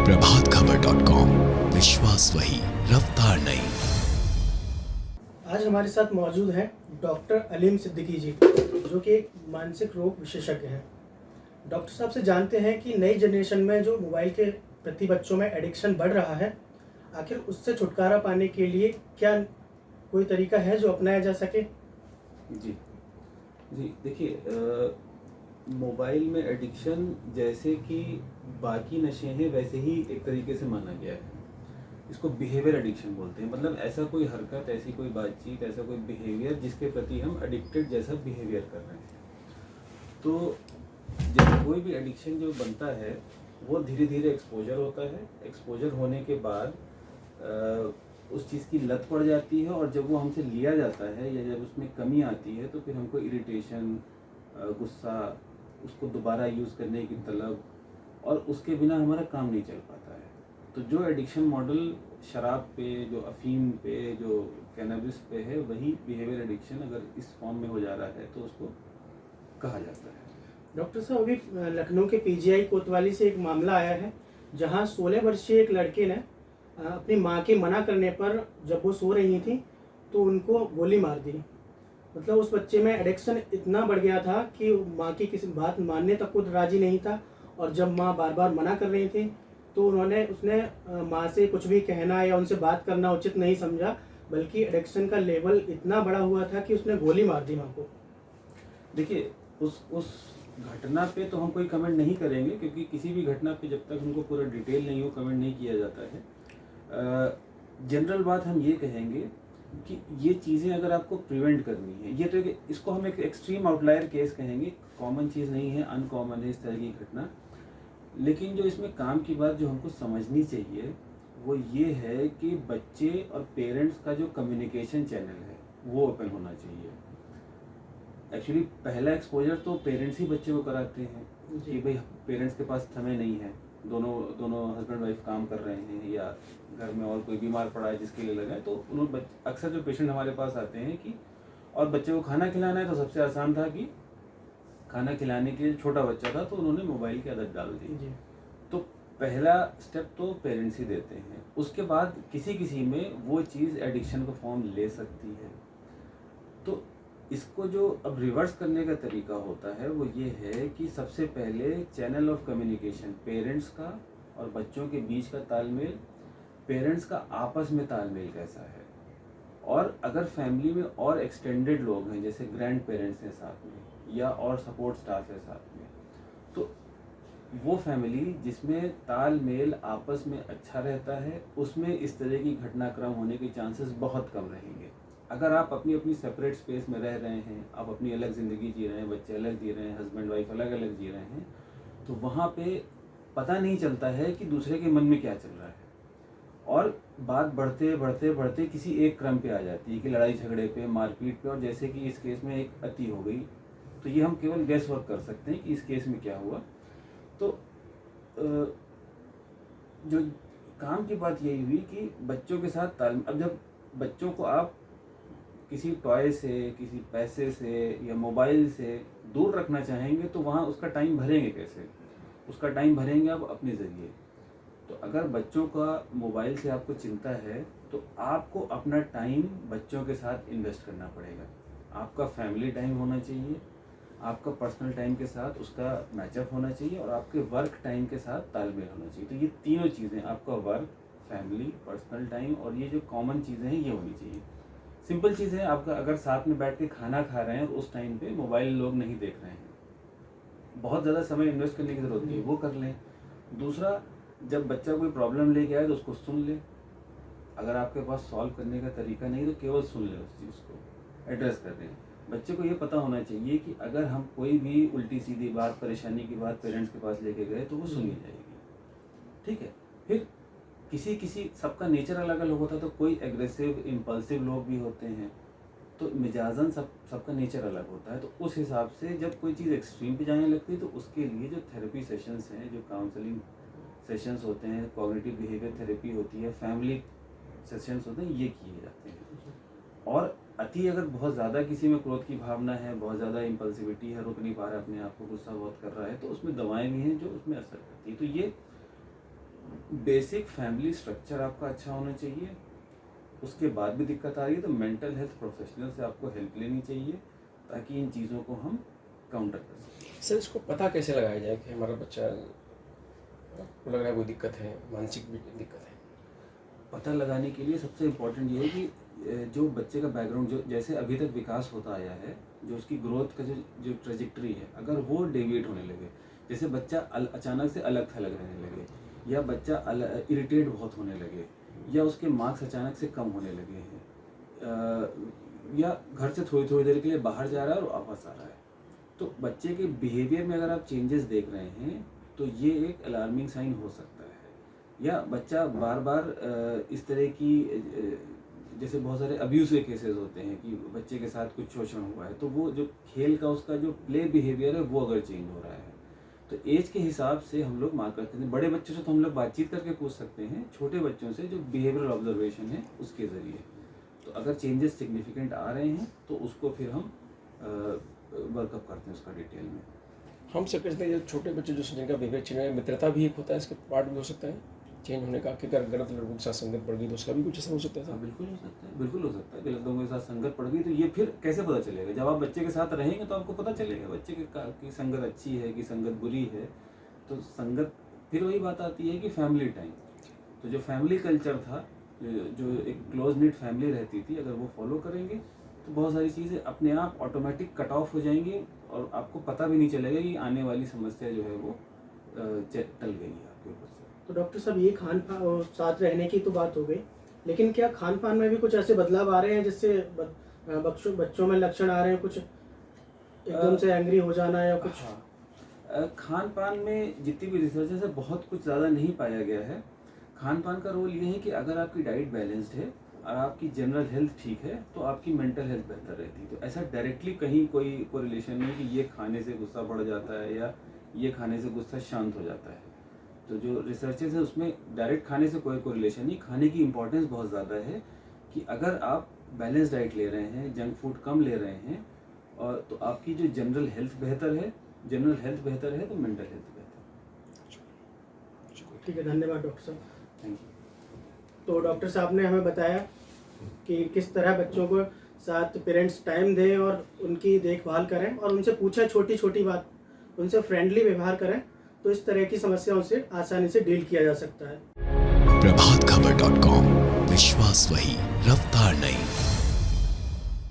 प्रभातखबर.com, विश्वास वही, रफ्तार नहीं। आज हमारे साथ मौजूद हैं डॉक्टर अलीम सिद्दीकी जी, जो कि एक मानसिक रोग विशेषज्ञ हैं। डॉक्टर साहब से जानते हैं कि नई जनरेशन में जो मोबाइल के प्रति बच्चों में एडिक्शन बढ़ रहा है, आखिर उससे छुटकारा पाने के लिए क्या कोई तरीका है जो अपनाया जा सके? जी जी, देखिए, मोबाइल में एडिक्शन जैसे कि बाकी नशे हैं वैसे ही एक तरीके से माना गया है। इसको बिहेवियर एडिक्शन बोलते हैं। मतलब ऐसा कोई हरकत, ऐसी कोई बातचीत, ऐसा कोई बिहेवियर जिसके प्रति हम एडिक्टेड जैसा बिहेवियर कर रहे हैं। तो जैसे कोई भी एडिक्शन जो बनता है वो धीरे धीरे एक्सपोजर होता है। एक्सपोजर होने के बाद उस चीज़ की लत पड़ जाती है, और जब वो हमसे लिया जाता है या जब उसमें कमी आती है तो फिर हमको इरिटेशन, गुस्सा, उसको दोबारा यूज़ करने की तलब, और उसके बिना हमारा काम नहीं चल पाता है। तो जो एडिक्शन मॉडल शराब पे, जो अफीम पे, जो कैनबिस पे है, वही बिहेवियर एडिक्शन अगर इस फॉर्म में हो जा रहा है तो उसको कहा जाता है। डॉक्टर साहब, अभी लखनऊ के पीजीआई कोतवाली से एक मामला आया है, जहां 16 वर्षीय एक लड़के ने अपनी मां के मना करने पर, जब वो सो रही थी तो उनको गोली मार दी। मतलब उस बच्चे में एडिक्शन इतना बढ़ गया था कि माँ की किसी बात मानने तक खुद राजी नहीं था, और जब माँ बार बार मना कर रही थी तो उसने माँ से कुछ भी कहना या उनसे बात करना उचित नहीं समझा, बल्कि एडिक्शन का लेवल इतना बड़ा हुआ था कि उसने गोली मार दी माँ को। देखिए, उस घटना पे तो हम कोई कमेंट नहीं करेंगे, क्योंकि किसी भी घटना पे जब तक हमको पूरा डिटेल नहीं हो कमेंट नहीं किया जाता है। जनरल बात हम ये कहेंगे कि ये चीज़ें अगर आपको प्रिवेंट करनी है, ये तो इसको हम एक एक्सट्रीम आउटलायर केस कहेंगे, कॉमन चीज़ नहीं है, अनकॉमन है इस तरह की घटना। लेकिन जो इसमें काम की बात जो हमको समझनी चाहिए वो ये है कि बच्चे और पेरेंट्स का जो कम्युनिकेशन चैनल है वो ओपन होना चाहिए। एक्चुअली पहला एक्सपोजर तो पेरेंट्स ही बच्चे को कराते हैं कि भाई पेरेंट्स के पास समय नहीं है, दोनों हस्बैंड वाइफ काम कर रहे हैं, या घर में और कोई बीमार पड़ा है जिसके लिए लगा है, तो उन्होंने अक्सर जो पेशेंट हमारे पास आते हैं कि और बच्चे को खाना खिलाना है, तो सबसे आसान था कि खाना खिलाने के लिए छोटा बच्चा था तो उन्होंने मोबाइल की आदत डाल दी। तो पहला स्टेप तो पेरेंट्स ही देते हैं। उसके बाद किसी किसी में वो चीज़ एडिक्शन का फॉर्म ले सकती है। तो इसको जो अब रिवर्स करने का तरीका होता है वो ये है कि सबसे पहले चैनल ऑफ कम्युनिकेशन, पेरेंट्स का और बच्चों के बीच का तालमेल, पेरेंट्स का आपस में तालमेल कैसा है, और अगर फैमिली में और एक्सटेंडेड लोग हैं जैसे ग्रैंड पेरेंट्स हैं साथ में, या और सपोर्ट स्टाफ है साथ में, तो वो फैमिली जिसमें तालमेल आपस में अच्छा रहता है उसमें इस तरह की घटनाक्रम होने के चांसेस बहुत कम रहेंगे। अगर आप अपनी अपनी सेपरेट स्पेस में रह रहे हैं, आप अपनी अलग ज़िंदगी जी रहे हैं, बच्चे अलग जी रहे हैं, हस्बैंड वाइफ अलग अलग जी रहे हैं, तो वहाँ पे पता नहीं चलता है कि दूसरे के मन में क्या चल रहा है, और बात बढ़ते बढ़ते बढ़ते किसी एक क्रम पे आ जाती है कि लड़ाई झगड़े पे, मारपीट पे, और जैसे कि इस केस में एक अति हो गई, तो ये हम केवल गैस वर्क कर सकते हैं कि इस केस में क्या हुआ। तो जो काम की बात यही हुई कि बच्चों के साथ अब जब बच्चों को आप किसी टॉय से, किसी पैसे से या मोबाइल से दूर रखना चाहेंगे तो वहाँ उसका टाइम भरेंगे कैसे? उसका टाइम भरेंगे आप अपने ज़रिए। तो अगर बच्चों का मोबाइल से आपको चिंता है तो आपको अपना टाइम बच्चों के साथ इन्वेस्ट करना पड़ेगा। आपका फैमिली टाइम होना चाहिए, आपका पर्सनल टाइम के साथ उसका मैचअप होना चाहिए, और आपके वर्क टाइम के साथ तालमेल होना चाहिए। तो ये तीनों चीज़ें, आपका वर्क, फैमिली, पर्सनल टाइम, और ये जो कॉमन चीज़ें हैं ये होनी चाहिए। सिंपल चीज़ है, आपका अगर साथ में बैठ के खाना खा रहे हैं और उस टाइम पे मोबाइल लोग नहीं देख रहे हैं, बहुत ज़्यादा समय इन्वेस्ट करने की ज़रूरत नहीं है, वो कर लें। दूसरा, जब बच्चा कोई प्रॉब्लम लेके आए तो उसको सुन ले। अगर आपके पास सॉल्व करने का तरीका नहीं तो केवल सुन ले, उस चीज़ को एड्रेस कर दें। बच्चे को ये पता होना चाहिए कि अगर हम कोई भी उल्टी सीधी बात, परेशानी की बात पेरेंट्स के पास लेके गए तो वो सुनी जाएगी, ठीक है। फिर किसी सबका नेचर अलग अलग होता है, तो कोई एग्रेसिव, इम्पल्सिव लोग भी होते हैं, तो मिजाजन सबका नेचर अलग होता है। तो उस हिसाब से जब कोई चीज़ एक्सट्रीम पे जाने लगती है तो उसके लिए जो थेरेपी सेशंस हैं, जो काउंसलिंग सेशंस होते हैं, कॉग्निटिव बिहेवियर थेरेपी होती है, फैमिली सेशंस होते हैं, ये किए जाते हैं। और अति अगर बहुत ज़्यादा किसी में क्रोध की भावना है, बहुत ज़्यादा इम्पल्सिविटी है, रुक नहीं पा रहा है अपने आप को, गुस्सा बहुत कर रहा है, तो उसमें दवाएं भी हैं जो उसमें असर करती है। तो ये बेसिक फैमिली स्ट्रक्चर आपका अच्छा होना चाहिए। उसके बाद भी दिक्कत आ रही है तो मेंटल हेल्थ प्रोफेशनल से आपको हेल्प लेनी चाहिए ताकि इन चीज़ों को हम काउंटर कर सकें। सर इसको पता कैसे लगाया जाए कि हमारा बच्चा को लग रहा है कोई दिक्कत है, मानसिक भी दिक्कत है? पता लगाने के लिए सबसे इम्पोर्टेंट ये है कि जो बच्चे का बैकग्राउंड जो जैसे अभी तक विकास होता आया है, जो उसकी ग्रोथ का जो ट्रेजेक्ट्री है, अगर वो डेविएट होने लगे, जैसे बच्चा अचानक से अलग थलग रहने लगे, या बच्चा इरिटेट बहुत होने लगे, या उसके मार्क्स अचानक से कम होने लगे हैं, या घर से थोड़ी थोड़ी देर के लिए बाहर जा रहा है और वापस आ रहा है, तो बच्चे के बिहेवियर में अगर आप चेंजेस देख रहे हैं तो ये एक अलार्मिंग साइन हो सकता है। या बच्चा बार बार इस तरह की जैसे बहुत सारे अब्यूज के केसेस होते हैं कि बच्चे के साथ कुछ शोषण हुआ है, तो वो जो खेल का उसका जो प्ले बिहेवियर है वो अगर चेंज हो रहा है, तो एज के हिसाब से हम लोग मार्क करते हैं। बड़े बच्चों से तो हम लोग बातचीत करके पूछ सकते हैं, छोटे बच्चों से जो बिहेवियरल ऑब्जर्वेशन है उसके ज़रिए। तो अगर चेंजेस सिग्निफिकेंट आ रहे हैं तो उसको फिर हम वर्कअप करते हैं उसका डिटेल में। हम सब कहते हैं जो छोटे बच्चे जो जिनका बिहेवियर चेंज है, मित्रता भी एक होता है, इसके पार्ट भी हो सकता है चेंज होने का, कि अगर गलत लोगों के साथ संगत पड़ गई तो उसका भी कुछ असर हो सकता है? हाँ बिल्कुल हो सकता है, बिल्कुल हो सकता है। गलत लोगों के साथ संगत पड़ गई तो ये फिर कैसे पता चलेगा? जब आप बच्चे के साथ रहेंगे तो आपको पता चलेगा बच्चे की संगत अच्छी है कि संगत बुरी है। तो संगत, फिर वही बात आती है कि फैमिली टाइम, तो जो फैमिली कल्चर था, जो एक क्लोज निट फैमिली रहती थी, अगर वो फॉलो करेंगे तो बहुत सारी चीज़ें अपने आप ऑटोमेटिक कट ऑफ हो जाएंगी और आपको पता भी नहीं चलेगा कि आने वाली समस्या जो है वो टल गई है आपके ऊपर से। तो डॉक्टर साहब, ये खान पान साथ रहने की तो बात हो गई, लेकिन क्या खान पान में भी कुछ ऐसे बदलाव आ रहे हैं जिससे बच्चों में लक्षण आ रहे हैं, कुछ एकदम से एंग्री हो जाना या कुछ? हाँ, खान पान में जितनी भी रिसर्च है बहुत कुछ ज़्यादा नहीं पाया गया है। खान पान का रोल ये है कि अगर आपकी डाइट बैलेंस्ड है और आपकी जनरल हेल्थ ठीक है तो आपकी मेंटल हेल्थ बेहतर रहती है। तो ऐसा डायरेक्टली कहीं कोई कोरिलेशन नहीं कि ये खाने से गुस्सा बढ़ जाता है या ये खाने से गुस्सा शांत हो जाता है। तो जो रिसर्चेस है उसमें डायरेक्ट खाने से कोई कोरिलेशन नहीं। खाने की इंपॉर्टेंस बहुत ज़्यादा है कि अगर आप बैलेंस डाइट ले रहे हैं, जंक फूड कम ले रहे हैं, और तो आपकी जो जनरल हेल्थ बेहतर है, जनरल हेल्थ बेहतर है तो मेंटल हेल्थ बेहतर है। ठीक है, धन्यवाद डॉक्टर साहब। Thank you. तो डॉक्टर साहब ने हमें बताया कि किस तरह बच्चों को साथ पेरेंट्स टाइम दें और उनकी देखभाल करें और उनसे पूछें छोटी छोटी बात, उनसे फ्रेंडली व्यवहार करें, तो इस तरह की समस्याओं से आसानी से डील किया जा सकता है। प्रभातखबर.com, विश्वास वही, रफ्तार नहीं।